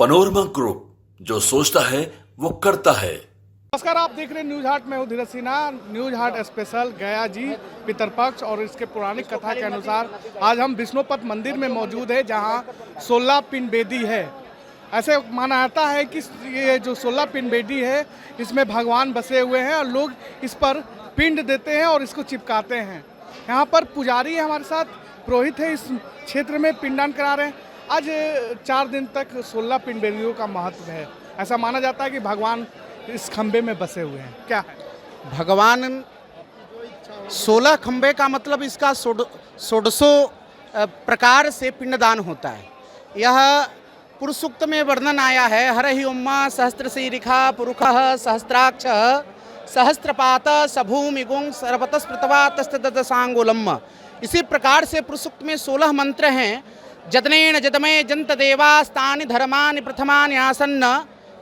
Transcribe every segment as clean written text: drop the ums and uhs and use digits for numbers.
Panorama group, जो सोचता है वो करता है। नमस्कार, आप देख रहे हैं न्यूज हाट में हूँ धीरज सिन्हा। न्यूज हाट स्पेशल गया जी पितरपक्ष और इसके पौराणिक कथा के अनुसार आज हम विष्णुपद मंदिर में मौजूद है, जहाँ 16 पिंड बेदी है। ऐसे माना जाता है कि ये जो 16 पिंड बेदी है, इसमें भगवान बसे हुए हैं और लोग इस पर पिंड देते हैं और इसको चिपकाते हैं। यहाँ पर पुजारी है हमारे साथ, पुरोहित है, इस क्षेत्र में पिंडदान करा रहे हैं। आज 4 दिन तक 16 पिंड बेदियों का महत्व है। ऐसा माना जाता है कि भगवान इस खंबे में बसे हुए हैं। क्या है भगवान 16 खंबे का मतलब इसका 16 प्रकार से पिंडदान होता है। यह पुरुष सूक्त में वर्णन आया है। हर ही उम्मा सहस्त्र शीरिखा पुरुखः सहस्त्राक्ष सहस्त्रपात सभूमिगुं सर्वतस्पृतवा तस्तदसांगुलम। इसी प्रकार से पुरुष सूक्त में 16 मंत्र हैं। जदनेन जदमय जंत देवास्तानि धर्मानि प्रथमानि आसन्न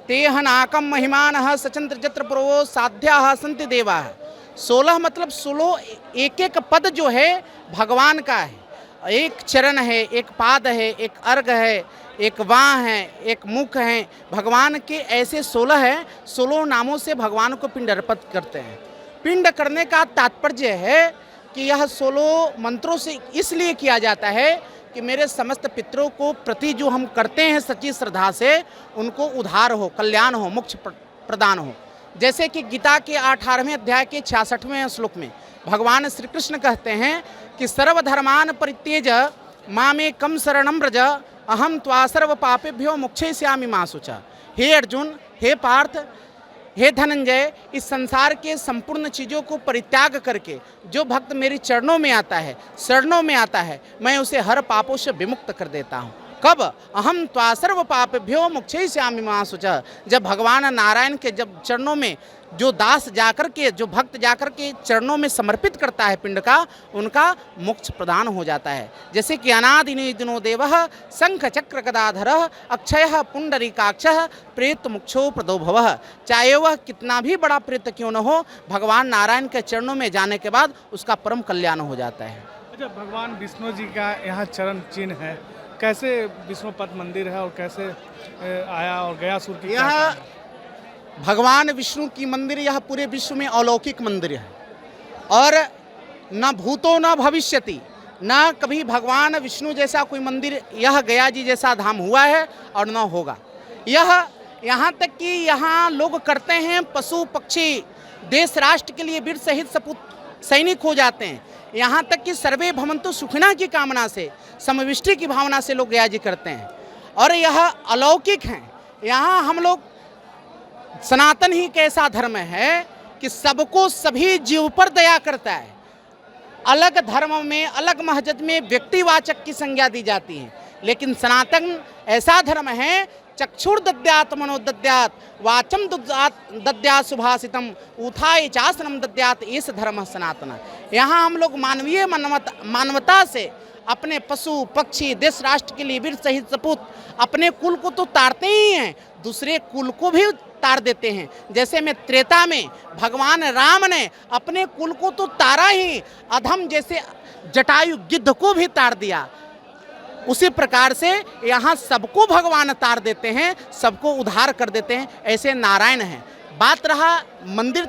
तेह नाकम महिमानः सचंद्र जत्र पुरो साध्याः सन्ति देवाः। 16 मतलब 16 एक एक पद जो है भगवान का है। एक चरण है, एक पाद है, एक अर्घ है, एक वाह है, एक मुख है। भगवान के ऐसे 16 हैं। 16 नामों से भगवान को पिंड अर्पित करते हैं। पिंड करने का तात्पर्य है कि यह 16 मंत्रों से इसलिए किया जाता है कि मेरे समस्त पितरों को प्रति जो हम करते हैं सच्ची श्रद्धा से, उनको उद्धार हो, कल्याण हो, मोक्ष प्रदान हो। जैसे कि गीता के 18वें अध्याय के 66वें श्लोक में भगवान श्री कृष्ण कहते हैं कि सर्वधर्मान परित्यज मामेकं शरणं व्रज अहम त्वा सर्व पापेभ्यो मोक्षयिष्यामि मा शुचा। हे अर्जुन, हे पार्थ, हे धनंजय, इस संसार के संपूर्ण चीज़ों को परित्याग करके जो भक्त मेरी चरणों में आता है, शरणों में आता है, मैं उसे हर पापों से विमुक्त कर देता हूँ। कब? अहम त्वा सर्व पापेभ्यो मोक्षयिष्यामि मा शुचा। जब भगवान नारायण के जब चरणों में जो दास जाकर के, जो भक्त जाकर के चरणों में समर्पित करता है पिंड का, उनका मोक्ष प्रदान हो जाता है। जैसे कि अनादिनि दिनो देवः शंख चक्र गदाधरः अक्षयः पुंडरीकाक्षः प्रेत मोक्षो प्रदो भवः। चाहे वह कितना भी बड़ा प्रेत क्यों न हो, भगवान नारायण के चरणों में जाने के बाद उसका परम कल्याण हो जाता है। अच्छा, भगवान विष्णु जी का यहाँ चरण चिन्ह है। कैसे विष्णुपद मंदिर है और कैसे आया और गयासुर की यह भगवान विष्णु की मंदिर, यह पूरे विश्व में अलौकिक मंदिर है और न भूतो न भविष्यति, न कभी भगवान विष्णु जैसा कोई मंदिर यह गया जी जैसा धाम हुआ है और न होगा। यह यहाँ तक कि यहाँ लोग करते हैं, पशु पक्षी देश राष्ट्र के लिए वीर शहीद सपूत सैनिक हो जाते हैं। यहाँ तक कि सर्वे भवन्तु सुखिनः की कामना से, समविष्टि की भावना से लोग गया जी करते हैं और यह अलौकिक हैं। यहाँ हम लोग, सनातन ही कैसा धर्म है कि सबको सभी जीव पर दया करता है। अलग धर्म में, अलग मस्जिद में व्यक्तिवाचक की संज्ञा दी जाती है, लेकिन सनातन ऐसा धर्म है चक्षुर दद्यात मनो दद्यात वाचम दद्यात सुभाषितम उथाय चासनम दद्यात। इस धर्म सनातन। यहाँ हम लोग मानवीय मानवता से अपने पशु पक्षी देश राष्ट्र के लिए वीर शहीद सपूत अपने कुल को तो तारते ही हैं, दूसरे कुल को भी तार देते हैं। जैसे में त्रेता में भगवान राम ने अपने कुल को तो तारा ही, अधम जैसे जटायु गिद्ध को भी तार दिया, उसी प्रकार से यहाँ सबको भगवान तार देते हैं, सबको उद्धार कर देते हैं। ऐसे नारायण हैं। बात रहा मंदिर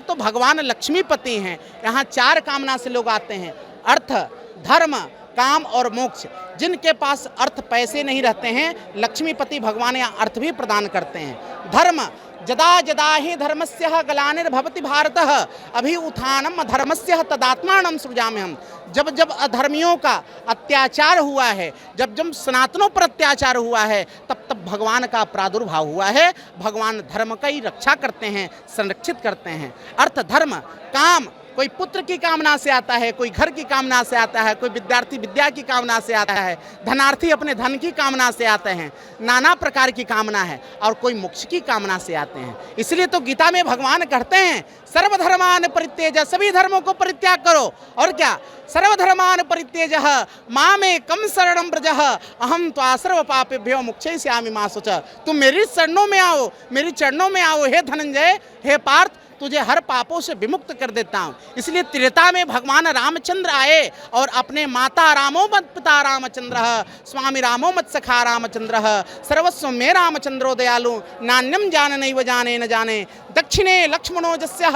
तो भगवान लक्ष्मीपति हैं। यहाँ 4 कामना से लोग आते हैं, अर्थ, धर्म, काम और मोक्ष। जिनके पास अर्थ पैसे नहीं रहते हैं, लक्ष्मीपति भगवान यहाँ अर्थ भी प्रदान करते हैं। धर्म, जदा जदा ही धर्मस्य ग्लानिर्भवति भारतः अभिउत्थानम् अधर्मस्य तदात्मानं सृजाम्यहम्। जब जब अधर्मियों का अत्याचार हुआ है, जब जब सनातनों पर अत्याचार हुआ है, तब तब भगवान का प्रादुर्भाव हुआ है। भगवान धर्म का ही रक्षा करते हैं, संरक्षित करते हैं। अर्थ, धर्म, काम, कोई पुत्र की कामना से आता है, कोई घर की कामना से आता है, कोई विद्यार्थी विद्या की कामना से आता है, धनार्थी अपने धन की कामना से आते हैं, नाना प्रकार की कामना है, और कोई मोक्ष की कामना से आते हैं। इसलिए तो गीता में भगवान कहते हैं सर्वधर्मान परित्यज, सभी धर्मों को परित्याग करो। और क्या? सर्वधर्मान परित्यज मामेकं शरणं व्रज अहम त्वा सर्व पापेभ्यो मोक्षयिष्यामि मा शुचा। तुम मेरी चरणों में आओ, मेरी चरणों में आओ। हे धनंजय, हे पार्थ, तुझे हर पापों से विमुक्त कर देता हूँ। इसलिए त्रेता में भगवान रामचंद्र आए और अपने माता रामो मत पिता रामचंद्र स्वामी रामो मत सखा रामचंद्र सर्वस्व में रामचंद्रो दयालु नान्यम जान नहीं जाने न जाने दक्षिणे लक्ष्मणो जस्य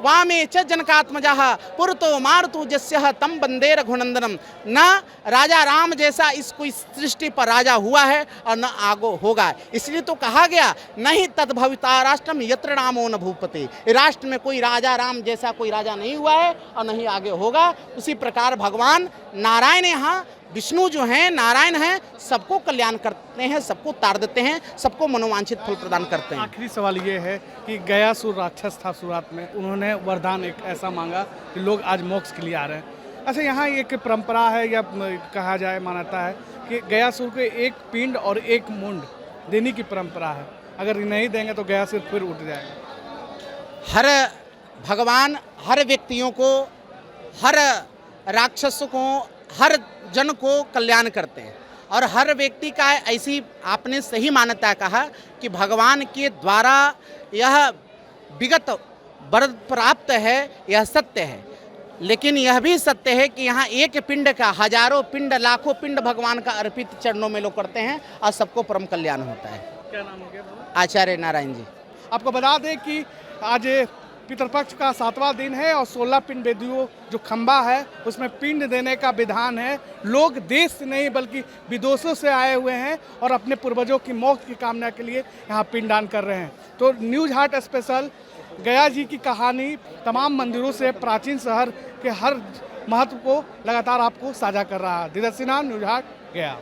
वामे च जनकात्मजा पुरतो मारुतु जस्य तम बंदे रघुनंदनम। न राजा राम जैसा इस कोई सृष्टि पर राजा हुआ है और न आगो होगा। इसलिए तो कहा गया नहीं तद्भविता राष्ट्रम यत्र रामो न भूपते। राष्ट्र में कोई राजा राम जैसा कोई राजा नहीं हुआ है और नहीं आगे होगा। उसी प्रकार भगवान नारायण यहाँ विष्णु जो हैं नारायण हैं सबको कल्याण करते हैं, सबको तार देते हैं, सबको मनोवांछित फल प्रदान करते हैं। आखिरी सवाल ये है कि गयासुर राक्षस था शुरुआत में, उन्होंने वरदान एक ऐसा मांगा कि लोग आज मोक्ष के लिए आ रहे हैं। अच्छा, यहाँ एक परंपरा है या कहा जाए मान्यता है कि गयासुर को एक पिंड और एक मुंड देने की परंपरा है, अगर नहीं देंगे तो गयासुर फिर उठ जाएगा। हर भगवान हर व्यक्तियों को, हर राक्षसों को, हर जन को कल्याण करते हैं और हर व्यक्ति का ऐसी आपने सही मान्यता कहा कि भगवान के द्वारा यह विगत वर प्राप्त है, यह सत्य है। लेकिन यह भी सत्य है कि यहाँ एक पिंड का हजारों पिंड लाखों पिंड भगवान का अर्पित चरणों में लोग करते हैं और सबको परम कल्याण होता है। क्या नाम हो गया बाबा? आचार्य नारायण जी। आपको बता दें कि आज पितरपक्ष का 7वां दिन है और 16 पिंड वेदियों जो खंबा है उसमें पिंड देने का विधान है। लोग देश से नहीं बल्कि विदेशों से आए हुए हैं और अपने पूर्वजों की मोक्ष की कामना के लिए यहाँ पिंडदान कर रहे हैं। तो न्यूज़ हाट स्पेशल गया जी की कहानी तमाम मंदिरों से प्राचीन शहर के हर महत्व को लगातार आपको साझा कर रहा है। धीरज सिन्हा, न्यूज़ हाट, गया।